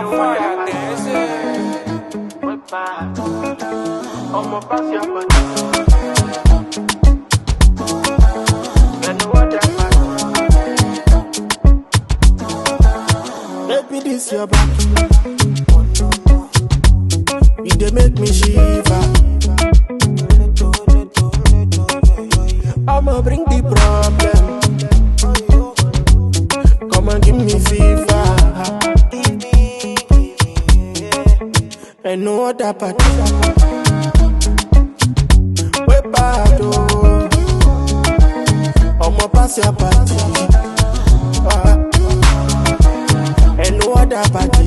Baby, this your back. They make me shiver. I'ma bring the problem. Come and give me fever. And no other party. We bad, oh. I'ma pass your party. And no other party.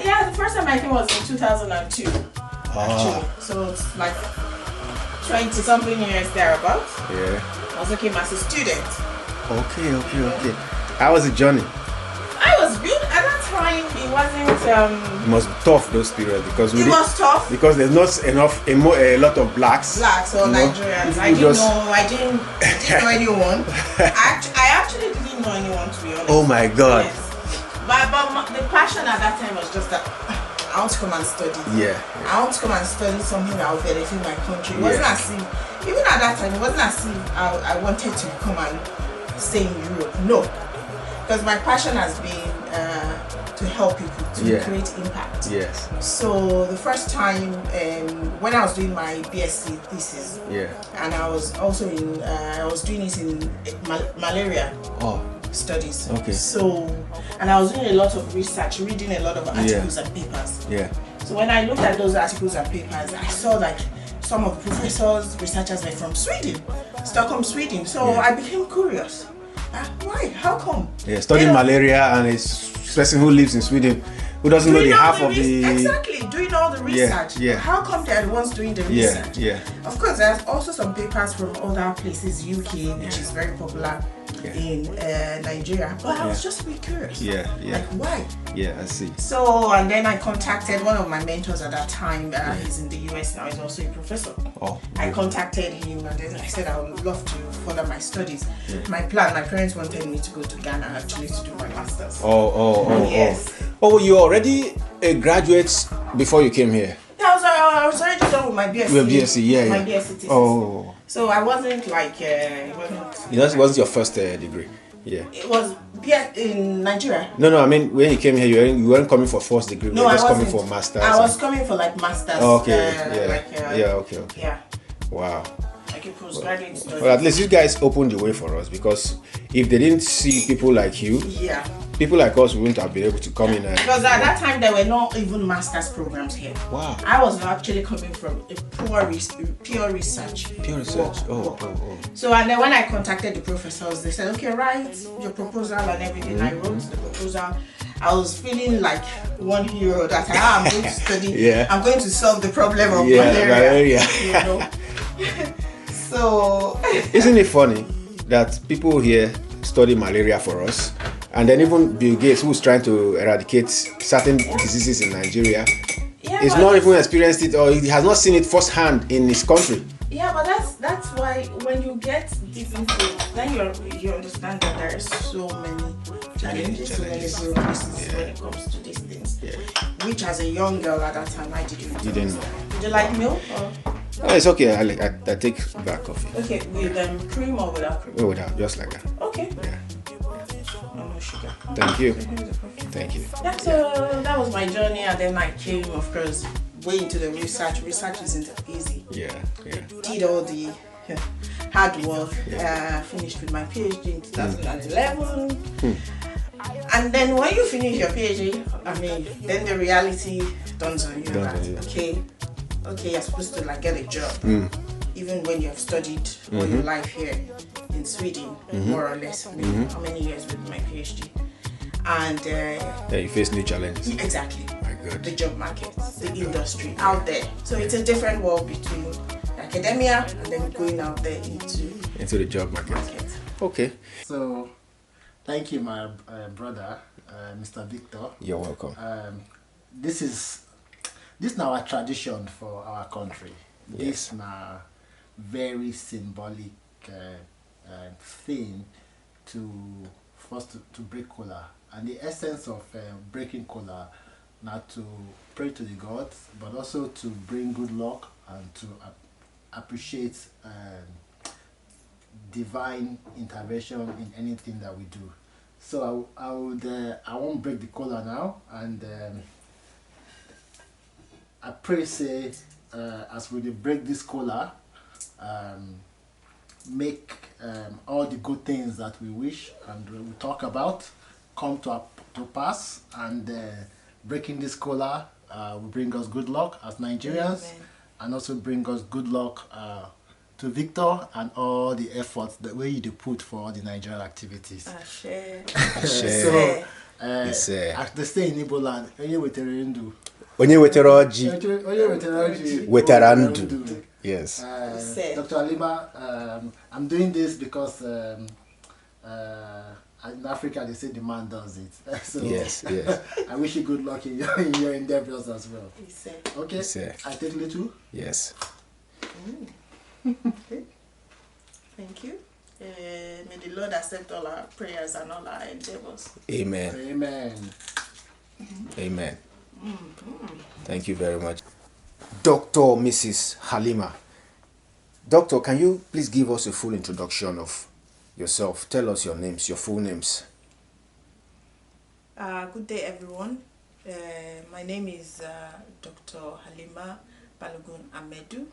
Yeah, the first time I came was in 2002. Actually, so it's like 20 something years thereabouts. Yeah. I also came as a student. Okay. How was the journey? I was good at that time. It wasn't. It must be tough those periods because it was tough because there's not enough a lot of blacks. Or Nigerians. I didn't know. I didn't know anyone. I actually didn't know anyone, to be honest. Oh my God. Yes. But the passion at that time was just that I want to come and study. Yeah. I want to come and study something that will benefit my country. It wasn't as if, even at that time, it wasn't as if I wanted to come and stay in Europe. No. Because my passion has been to help people, to create impact. Yes. So the first time when I was doing my BSc thesis, and I was also I was doing it in malaria studies. Okay. So, and I was doing a lot of research, reading a lot of articles and papers. Yeah. So when I looked at those articles and papers, I saw that some of the professors, researchers were from Sweden, Stockholm, Sweden. So I became curious. Why? How come? Yeah, studying malaria and a person who lives in Sweden who doesn't know the half of the... Exactly, doing all the research. How come they're the ones doing the research? Of course, there's also some papers from other places, UK, which is very popular in Nigeria. But I was just really curious. Like, why? Yeah, I see. So, and then I contacted one of my mentors at that time. He's in the US now, he's also a professor. I contacted him and then I said I would love to further my studies. My parents wanted me to go to Ghana actually to do my master's. Yes. Oh, you already a graduate before you came here? I was already done with my BSc. With BSc, my BSc thesis. So I wasn't like, it wasn't your first degree? Yeah. It was in Nigeria. No, I mean when you came here, you weren't coming for first degree. No, you were just coming for masters. I was coming for like masters. Okay. Okay. Yeah. Wow. Like a postgraduate study. Well, at least you guys opened the way for us because if they didn't see people like you, people like us wouldn't have been able to come in. Because at that time there were not even master's programs here. Wow. I was actually coming from a pure research. Pure research. So and then when I contacted the professors, they said, okay, write your proposal and everything. I wrote the proposal. I was feeling like one hero that I'm going to study. I'm going to solve the problem of malaria. You know? So isn't it funny that people here study malaria for us, and then even Bill Gates, who's trying to eradicate certain diseases in Nigeria, is not even experienced it or he has not seen it firsthand in his country. Yeah, but that's why when you get deep into it, then you understand that there are so many challenges, so many bureaucracies when it comes to these things. Which as a young girl at that time I didn't know. Did you like milk? Oh, it's okay. I take black coffee. Okay, with cream or without cream? Without, just like that. Okay. Yeah. No sugar. Thank you. Thank you. That was my journey, and then I came, of course, way into the research. Research isn't easy. Did all the hard work. Finished with my PhD in 2011. And then when you finish your PhD, then the reality dawns on you okay, you're supposed to like get a job, even when you have studied all your life here in Sweden, more or less. How many years with my PhD? And you face new challenges. Exactly. My God. The job market, the industry out there. So it's a different world between academia and then going out there into the job market. Okay. So, thank you, my brother, Mr. Victor. You're welcome. This is now a tradition for our country. This na very symbolic thing to first to break kola. And the essence of breaking kola, not to pray to the gods, but also to bring good luck and to appreciate divine intervention in anything that we do. So I won't break the kola now, and I pray say as we break this kola, make all the good things that we wish and we talk about come to pass, and breaking this kola will bring us good luck as Nigerians. Amen. And also bring us good luck to Victor and all the efforts that way you put for all the Nigerian activities. So as they say in Igbo land, onye wetara ọjị wetara ndụ. Yes. Dr. Halima, I'm doing this because in Africa they say the man does it. So yes. I wish you good luck in your endeavors as well. Okay. I take little. Yes. Okay. Thank you. May the Lord accept all our prayers and all our endeavors. Amen. Amen. Amen. Thank you very much. Dr. Mrs. Halima. Doctor, can you please give us a full introduction of yourself? Tell us your names, your full names. Good day, everyone. My name is Dr. Halima Amedu,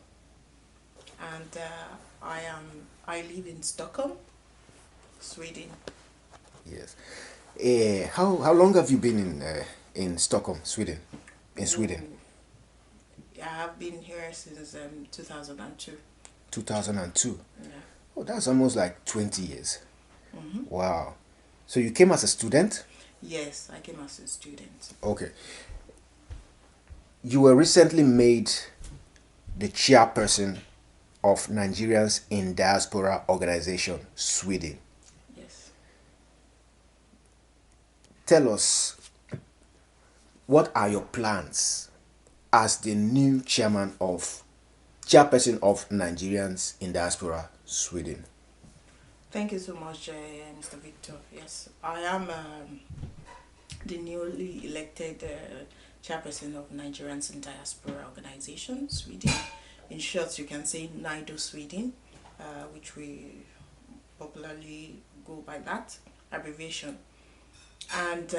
and I live in Stockholm, Sweden. Yes. How long have you been in Stockholm, Sweden? In Sweden? I have been here since 2002. 2002? Yeah. Oh, that's almost like 20 years. Wow. So you came as a student? Yes, I came as a student. Okay. You were recently made the chairperson of Nigerians in Diaspora Organization, Sweden. Yes. Tell us, what are your plans as the new chairperson of Nigerians in Diaspora, Sweden? Thank you so much, Mr. Victor. Yes, I am the newly elected chairperson of Nigerians in Diaspora Organization, Sweden. In short, you can say NIDO Sweden, which we popularly go by that abbreviation. And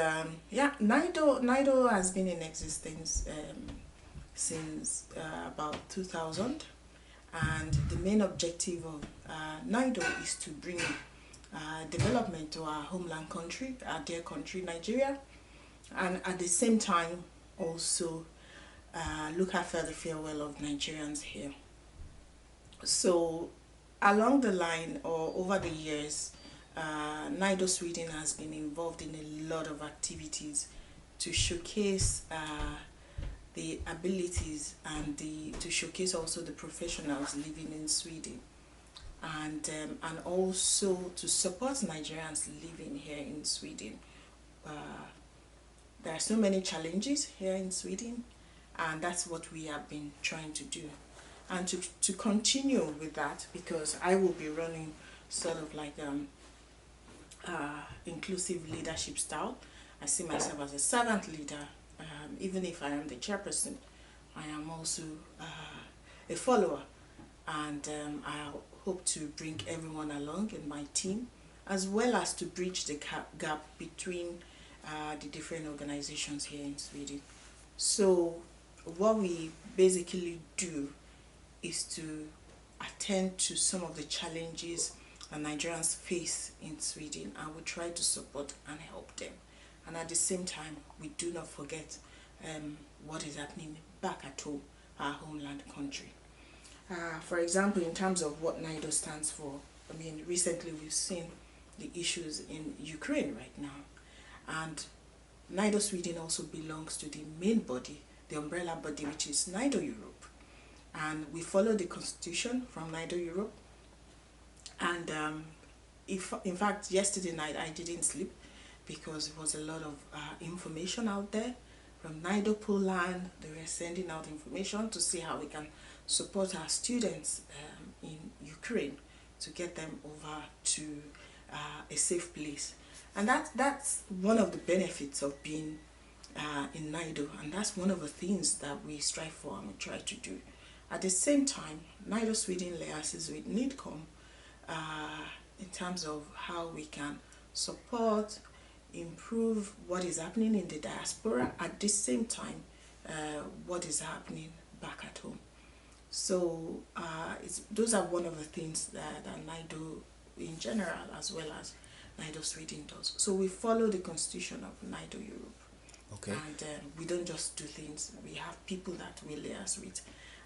yeah, NIDO has been in existence since about 2000, and the main objective of NIDO is to bring development to our homeland country, our dear country, Nigeria, and at the same time also look after the farewell of Nigerians here. So along the line or over the years, NIDO Sweden has been involved in a lot of activities to showcase the abilities and to showcase also the professionals living in Sweden, and also to support Nigerians living here in Sweden. There are so many challenges here in Sweden, and that's what we have been trying to do, and to continue with that, because I will be running sort of like inclusive leadership style. I see myself as a servant leader. Even if I am the chairperson, I am also a follower, and I hope to bring everyone along in my team, as well as to bridge the gap between the different organizations here in Sweden. So what we basically do is to attend to some of the challenges that Nigerians face in Sweden, and we try to support and help them. And at the same time, we do not forget what is happening back at home, our homeland country. For example, in terms of what NIDO stands for, I mean, recently we've seen the issues in Ukraine right now. And NIDO Sweden also belongs to the main body, the umbrella body, which is NIDO Europe. And we follow the constitution from NIDO Europe. And in fact, yesterday night I didn't sleep, because there was a lot of information out there from NIDO Poland. They were sending out information to see how we can support our students in Ukraine to get them over to a safe place. And that's one of the benefits of being in NIDO, and that's one of the things that we strive for and we try to do. At the same time, NIDO Sweden liaises with NIDCOM in terms of how we can support, improve what is happening in the diaspora, at the same time what is happening back at home. So those are one of the things that NIDO in general, as well as NIDO Sweden, does. So we follow the constitution of NIDO Europe. Okay. And we don't just do things. We have people that we liaise with.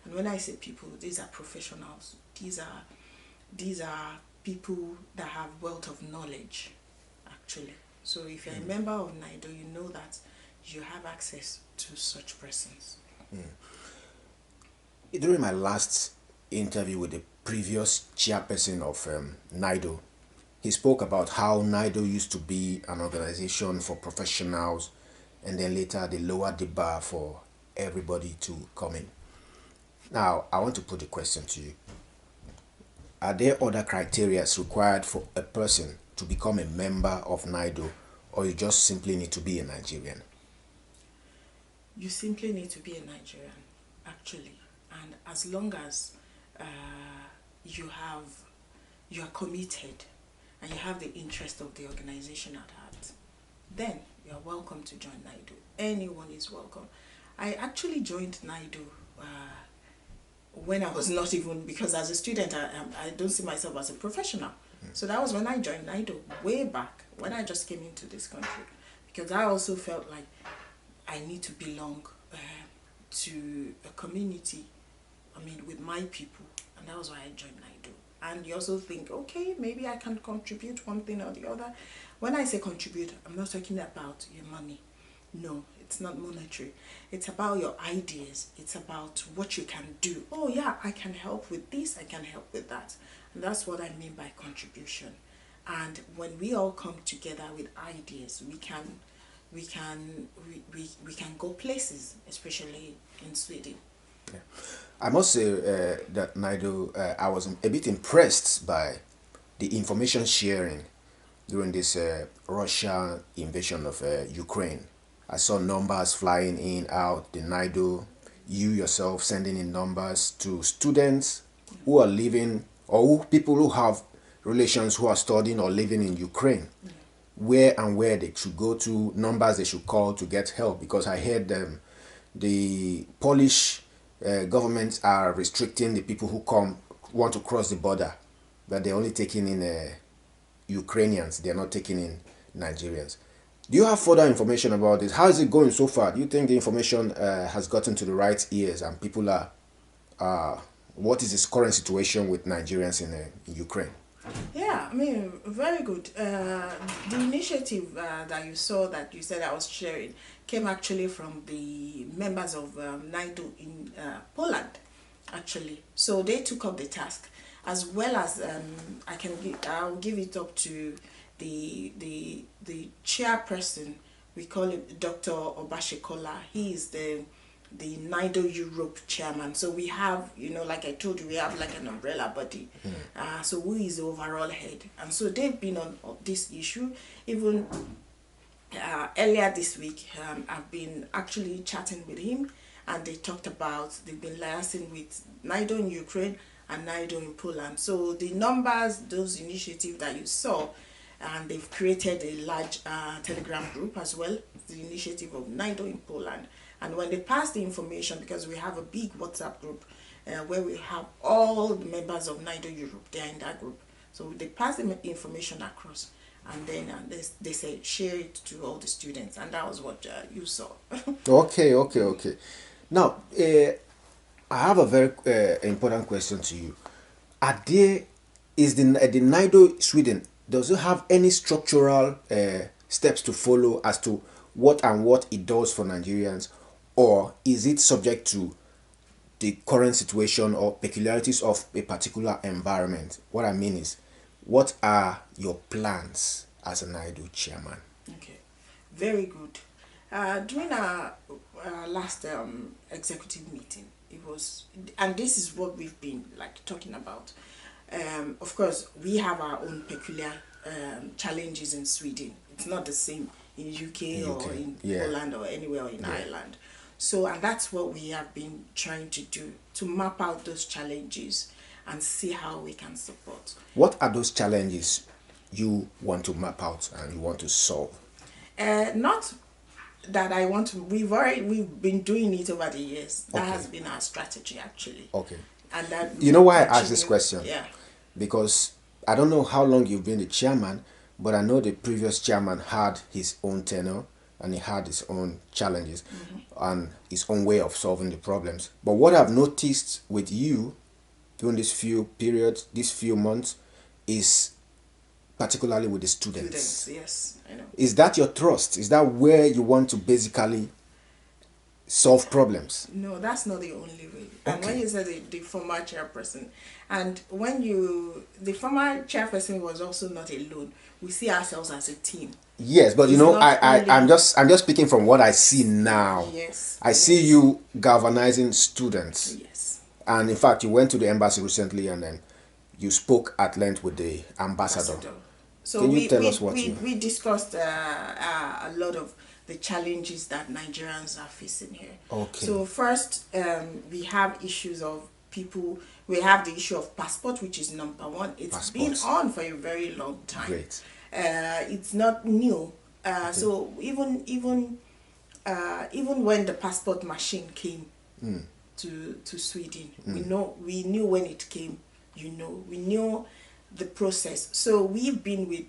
And when I say people, these are professionals. These are people that have wealth of knowledge, actually. So if you're a member of NIDO, you know that you have access to such persons. During my last interview with the previous chairperson of NIDO, he spoke about how NIDO used to be an organization for professionals, and then later they lowered the bar for everybody to come in. Now, I want to put a question to you. Are there other criteria required for a person to become a member of NIDO, or you just simply need to be a Nigerian? You simply need to be a Nigerian, actually. And as long as you are committed and you have the interest of the organization at heart, then you are welcome to join NIDO. Anyone is welcome. I actually joined NIDO when I was not even, because as a student I don't see myself as a professional. So that was when I joined NIDO, way back when I just came into this country, because I also felt like I need to belong to a community, with my people, and that was why I joined NIDO. And you also think, okay, maybe I can contribute one thing or the other. When I say contribute, I'm not talking about your money. No, it's not monetary. It's about your ideas. It's about what you can do. Oh yeah, I can help with this, I can help with that. And that's what I mean by contribution. And when we all come together with ideas, we can go places, especially in Sweden. Yeah. I must say that NIDO, I was a bit impressed by the information sharing during this Russia invasion of Ukraine. I saw numbers flying in, out, the NIDO, you yourself sending in numbers to students who are living, or people who have relations who are studying or living in Ukraine, where they should go to, numbers they should call to get help. Because I heard the Polish governments are restricting the people who want to cross the border, that they're only taking in Ukrainians, they're not taking in Nigerians. Do you have further information about this? How is it going so far? Do you think the information has gotten to the right ears and people are, what is this current situation with Nigerians in Ukraine? Yeah, very good. The initiative that you saw, that you said I was sharing, came actually from the members of NIDO in Poland, actually. So they took up the task, as well as I'll give it up to the chairperson. We call him Dr. Obashikola. He is the NIDO Europe chairman. So we have, like I told you, we have like an umbrella body. So who is the overall head? And so they've been on this issue. Even earlier this week, I've been actually chatting with him, and they talked about, they've been liaising with NIDO in Ukraine and NIDO in Poland. So the numbers, those initiatives that you saw, and they've created a large Telegram group as well, the initiative of NIDO in Poland. And when they pass the information, because we have a big WhatsApp group where we have all the members of NIDO Europe, they are in that group. So they pass the information across, and then they say share it to all the students, and that was what you saw. Okay. Now, I have a very important question to you. Is the NIDO Sweden, does it have any structural steps to follow as to what it does for Nigerians, or is it subject to the current situation or peculiarities of a particular environment? What I mean is, what are your plans as a NIDO chairman? Okay, very good. During our last executive meeting, it was, and this is what we've been like talking about. Of course, we have our own peculiar challenges in Sweden. It's not the same in UK or in Poland or anywhere in Ireland. So, and that's what we have been trying to do, to map out those challenges and see how we can support. What are those challenges you want to map out and you want to solve? Not that I want to. We've been doing it over the years. That has been our strategy, actually. Okay. And that, you know why I asked this question? Yeah. Because I don't know how long you've been the chairman, but I know the previous chairman had his own tenure and he had his own challenges and his own way of solving the problems. But what I've noticed with you during this few periods, these few months, is particularly with the students. Yes, I know. Is that your trust? Is that where you want to basically solve problems? No, that's not the only way. And when you said the former chairperson, and when the former chairperson was also not alone. We see ourselves as a team. Yes, but you know, I'm just speaking from what I see now. Yes. I see you galvanizing students. Yes. And in fact, you went to the embassy recently and then you spoke at length with the ambassador. So can you tell us what we discussed a lot of the challenges that Nigerians are facing here. Okay. So first, we have issues of people. We have the issue of passport, which is number one. It's been on for a very long time. Great. It's not new. So even when the passport machine came to Sweden, we knew when it came. We knew the process. So we've been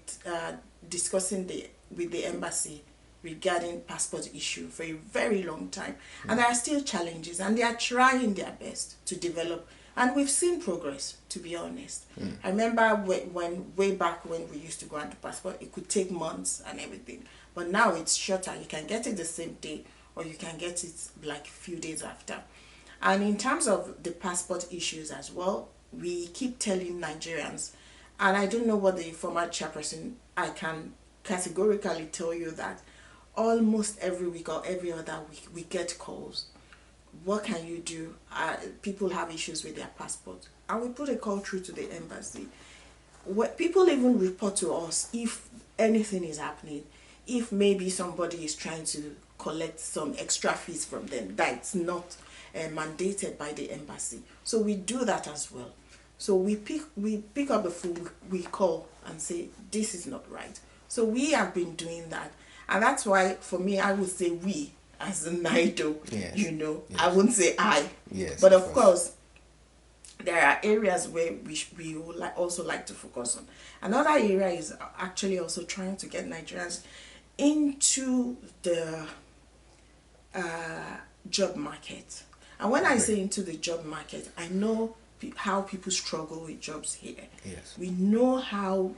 discussing with the embassy regarding passport issue for a very long time, and there are still challenges, and they are trying their best to develop, and we've seen progress, to be honest. I remember way back when we used to go into passport, it could take months and everything, but now it's shorter. You can get it the same day, or you can get it like a few days after. And in terms of the passport issues as well, we keep telling Nigerians, and I don't know what the former chairperson, I can categorically tell you that almost every week or every other week we get calls. What can you do? People have issues with their passport, and we put a call through to the embassy. What people even report to us if anything is happening, if maybe somebody is trying to collect some extra fees from them that's not mandated by the embassy. So we do that as well. So we pick up the phone, we call and say this is not right. So we have been doing that. And that's why, for me, I would say we, as in Naido, I wouldn't say I. Yes, but of course, there are areas where we would also like to focus on. Another area is actually also trying to get Nigerians into the job market. And when I say into the job market, I know how people struggle with jobs here. Yes. We know how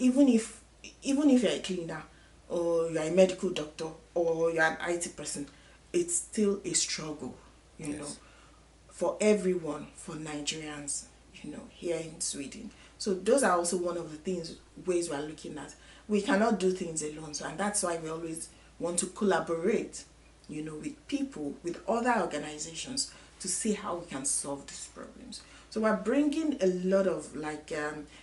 even if you're a cleaner or you're a medical doctor or you're an IT person, it's still a struggle, you know, for everyone, for Nigerians, here in Sweden. So those are also one of the ways we're looking at. We cannot do things alone, and that's why we always want to collaborate, with people, with other organizations, to see how we can solve these problems. So we're bringing a lot of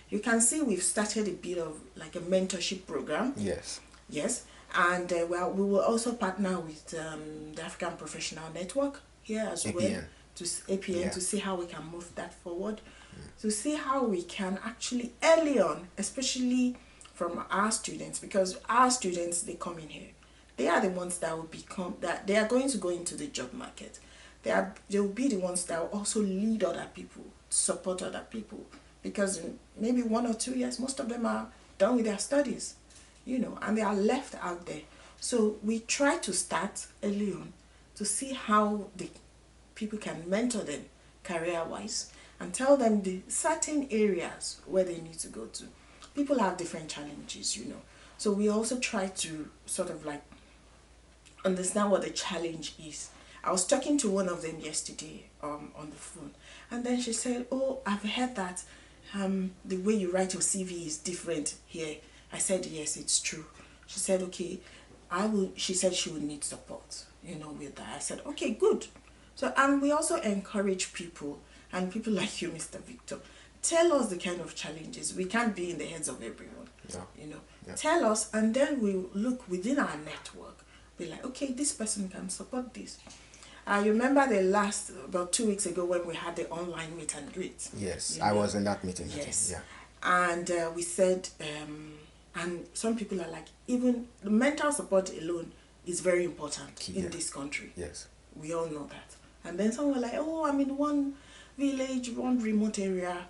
you can see we've started a bit of like a mentorship program. Yes. Yes. And we will also partner with the African Professional Network here as APN. well, to APN, to see how we can move that forward, to see how we can actually early on, especially from our students, because our students, they come in here. They are the ones that will they are going to go into the job market. They will be the ones that will also lead other people, support other people, because in maybe 1 or 2 years, most of them are done with their studies, and they are left out there. So we try to start early on to see how the people can mentor them career-wise and tell them the certain areas where they need to go to. People have different challenges, So we also try to sort of understand what the challenge is. I was talking to one of them yesterday on the phone, and then she said, "Oh, I've heard that the way you write your CV is different here." I said, "Yes, it's true." She said, "Okay, she said she would need support, with that. I said, okay, good. So, and we also encourage people, and people like you, Mr. Victor, tell us the kind of challenges. We can't be in the heads of everyone, Yeah. Tell us, and then we look within our network, be like, okay, this person can support this. I remember about 2 weeks ago when we had the online meet and greet. Yes, I was in that meeting. Yes. Yeah. And we said, and some people are like, even the mental support alone is very important in this country. Yes. We all know that. And then some were like, oh, I'm in one village, one remote area.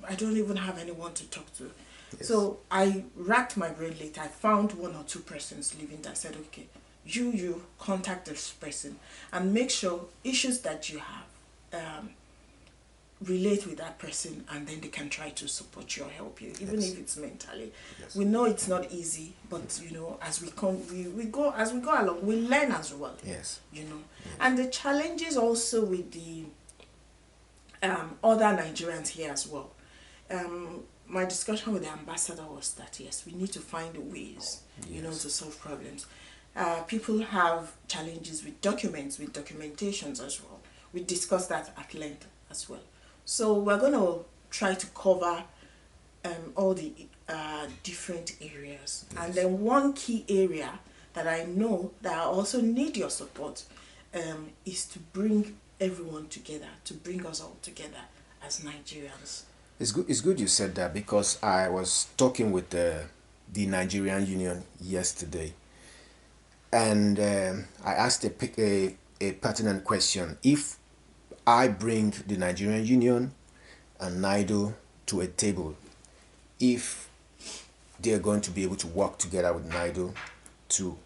I don't even have anyone to talk to. Yes. So I racked my brain later. I found 1 or 2 persons living there. I said, okay, you contact this person and make sure issues that you have relate with that person, and then they can try to support you or help you, even if it's mentally. Yes. We know it's not easy, but as we go along, we learn as well. Yes. And the challenges also with the other Nigerians here as well. My discussion with the ambassador was that yes, we need to find ways, to solve problems. People have challenges with documents, with documentations as well. We discussed that at length as well. So we're going to try to cover all the different areas. Yes. And then one key area that I know that I also need your support is to bring everyone together, to bring us all together as Nigerians. It's good you said that, because I was talking with the Nigerian Union yesterday, and I asked a pertinent question. If I bring the Nigerian Union and NIDO to a table, if they're going to be able to work together with NIDO to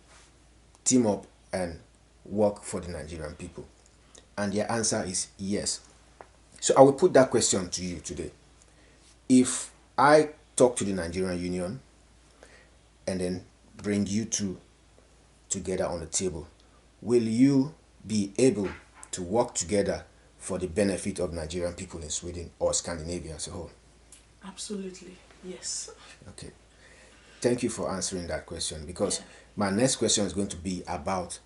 team up and work for the Nigerian people, and their answer is yes. So I will put that question to you today. If I talk to the Nigerian Union and then bring you two together on the table, will you be able to work together for the benefit of Nigerian people in Sweden or Scandinavia as a whole? Absolutely, yes. Okay. Thank you for answering that question, because my next question is going to be about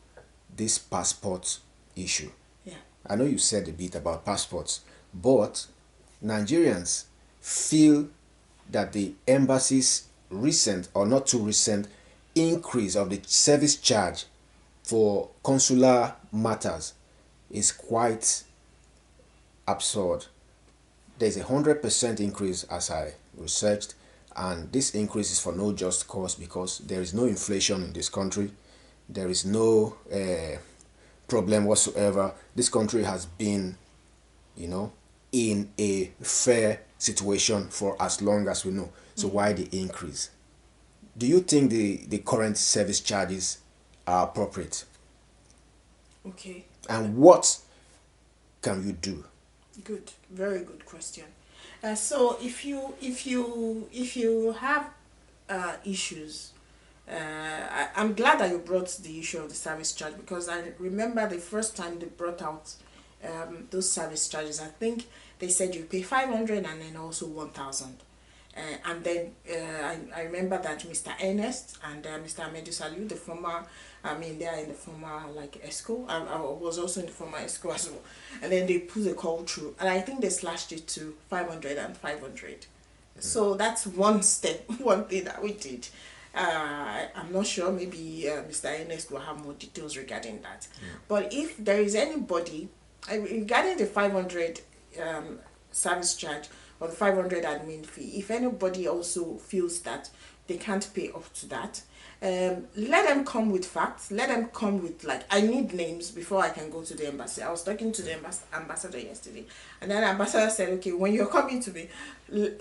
this passport issue. Yeah. I know you said a bit about passports, but Nigerians feel that the embassy's recent or not too recent increase of the service charge for consular matters is quite absurd. There's a 100% increase as I researched, and this increase is for no just cause, because there is no inflation in this country. There is no problem whatsoever. This country has been, in a fair situation for as long as we know. So why the increase? Do you think the current service charges are appropriate? Okay. And what can you do? Good, very good question. So if you have issues, I'm glad that you brought the issue of the service charge, because I remember the first time they brought out those service charges. I think they said you pay 500 and then also 1,000. And then I remember that Mr. Ernest and Mr. Amedu, the former, they are in the former ESCO. I was also in the former ESCO as well. And then they put a call through, and I think they slashed it to 500 and 500. So that's one step, one thing that we did. I'm not sure, maybe Mr. Ernest will have more details regarding that. But if there is anybody, regarding the 500 service charge, or the 500 admin fee, if anybody also feels that they can't pay up to that, let them come with facts. Let them come with, I need names before I can go to the embassy. I was talking to the ambassador yesterday, and then the ambassador said, okay, when you're coming to me,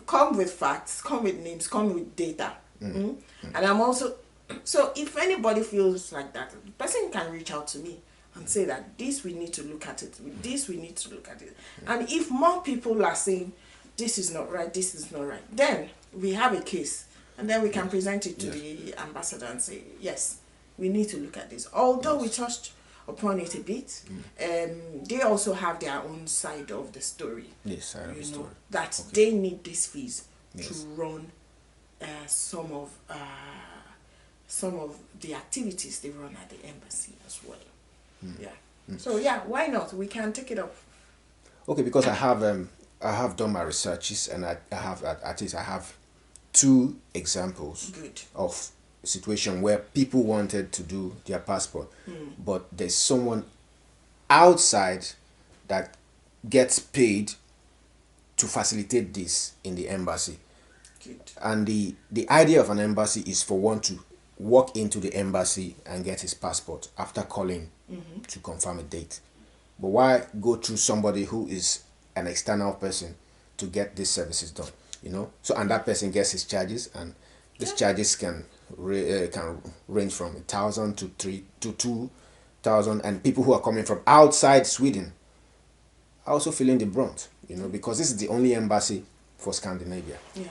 come with facts, come with names, come with data. And I'm also, so if anybody feels like that, the person can reach out to me and say that this we need to look at it, with this we need to look at it. And if more people are saying, this is not right, this is not right, then we have a case, and then we can present it to the ambassador and say, yes, we need to look at this. Although we touched upon it a bit, they also have their own side of the story. Yes, side of the story. That they need these fees to run some of some of the activities they run at the embassy as well. Yeah. So yeah, why not? We can take it up. Okay, because I have done my researches, and I have at least I have 2 examples of situation where people wanted to do their passport, but there's someone outside that gets paid to facilitate this in the embassy. Good. And the idea of an embassy is for one to walk into the embassy and get his passport after calling to confirm a date. But why go through somebody who is an external person to get these services done? You know, so and that person gets his charges, and these charges can range from 1,000 to 2,000, and people who are coming from outside Sweden are also feeling the brunt. You know, because this is the only embassy for Scandinavia. Yeah,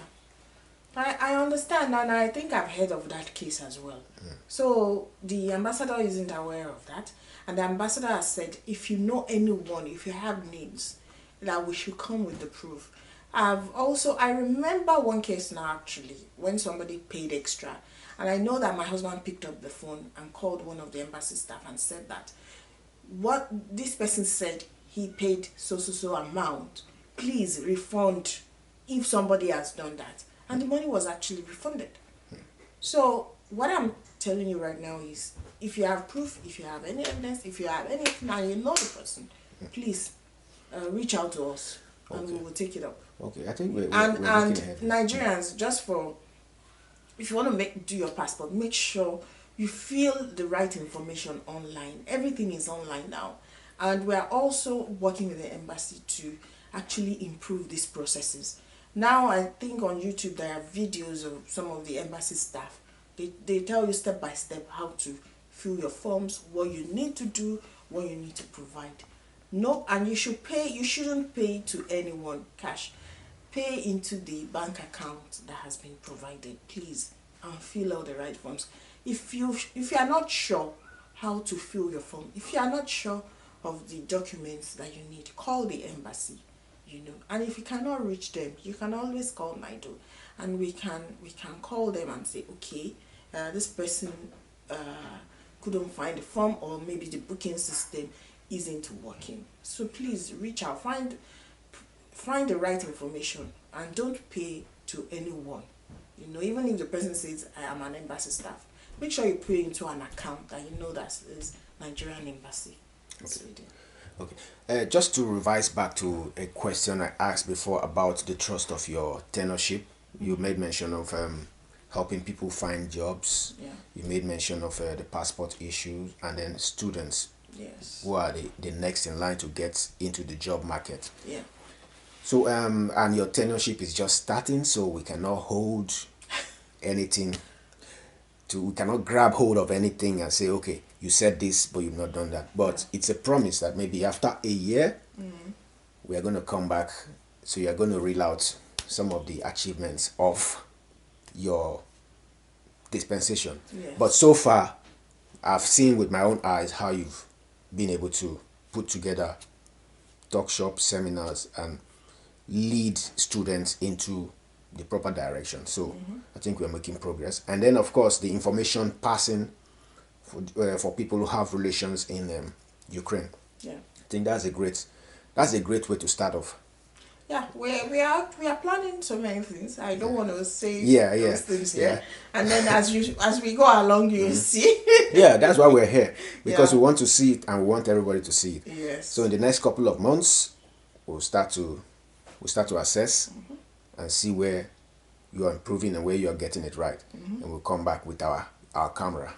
I understand, and I think I've heard of that case as well. So the ambassador isn't aware of that, and the ambassador has said, if you know anyone, if you have names, that we should come with the proof. I remember one case now actually, when somebody paid extra, and I know that my husband picked up the phone and called one of the embassy staff and said that what this person said, he paid so amount, please refund if somebody has done that, and the money was actually refunded. So what I'm telling you right now is, if you have proof, if you have any evidence, if you have anything and you know the person, please reach out to us, and we will take it up. Okay, I think we're and looking ahead. Nigerians, if you want to do your passport, make sure you fill the right information online. Everything is online now, and we are also working with the embassy to actually improve these processes. Now I think on YouTube there are videos of some of the embassy staff. They tell you step by step how to fill your forms, what you need to do, what you need to provide. No, and you shouldn't pay to anyone cash. Pay into the bank account that has been provided, please, and fill out the right forms. If you are not sure how to fill your form, if you are not sure of the documents that you need, call the embassy, you know. And if you cannot reach them, you can always call Nido, and we can call them and say, okay, this person couldn't find the form, or maybe the booking system isn't working. So please reach out, find the right information, and don't pay to anyone. You know, even if the person says I am an embassy staff, make sure you pay into an account that you know that is Nigerian embassy. Okay. Just to revise back to a question I asked before about the trust of your tenureship, you made mention of helping people find jobs. Yeah. You made mention of the passport issues, and then students. Yes. Who are the next in line to get into the job market. Yeah. So and your tenureship is just starting, so we cannot hold anything. We cannot grab hold of anything and say, okay, you said this, but you've not done that. But it's a promise that maybe after a year, we are going to come back. So you are going to reel out some of the achievements of your dispensation. Yes. But so far, I've seen with my own eyes how you've been able to put together talk shops, seminars, and lead students into the proper direction. So I think we're making progress. And then, of course, the information passing for people who have relations in Ukraine. Yeah. I think that's a great way to start off. Yeah, we are planning so many things. I don't want to say those things here. Yeah. And then as we go along, you'll see. Yeah, that's why we're here, because we want to see it, and we want everybody to see it. Yes. So in the next couple of months, we'll start to assess and see where you are improving and where you are getting it right, and we'll come back with our camera.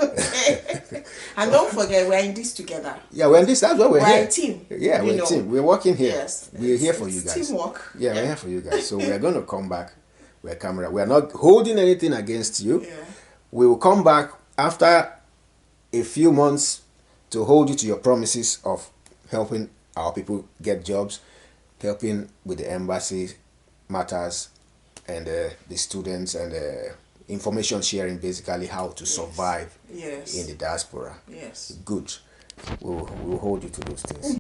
Okay. And don't forget, we're in this together. Yeah, we're in this. That's why we're here. We're a team. Yeah, we're a team. We're working here. Yes. We're here for you guys. Teamwork. Yeah, we're here for you guys. So we're going to come back with a camera. We're not holding anything against you. Yeah. We will come back after a few months to hold you to your promises of helping our people get jobs, helping with the embassy matters, and the students, and information sharing, basically how to survive in the diaspora. Yes. Good. We'll hold you to those things.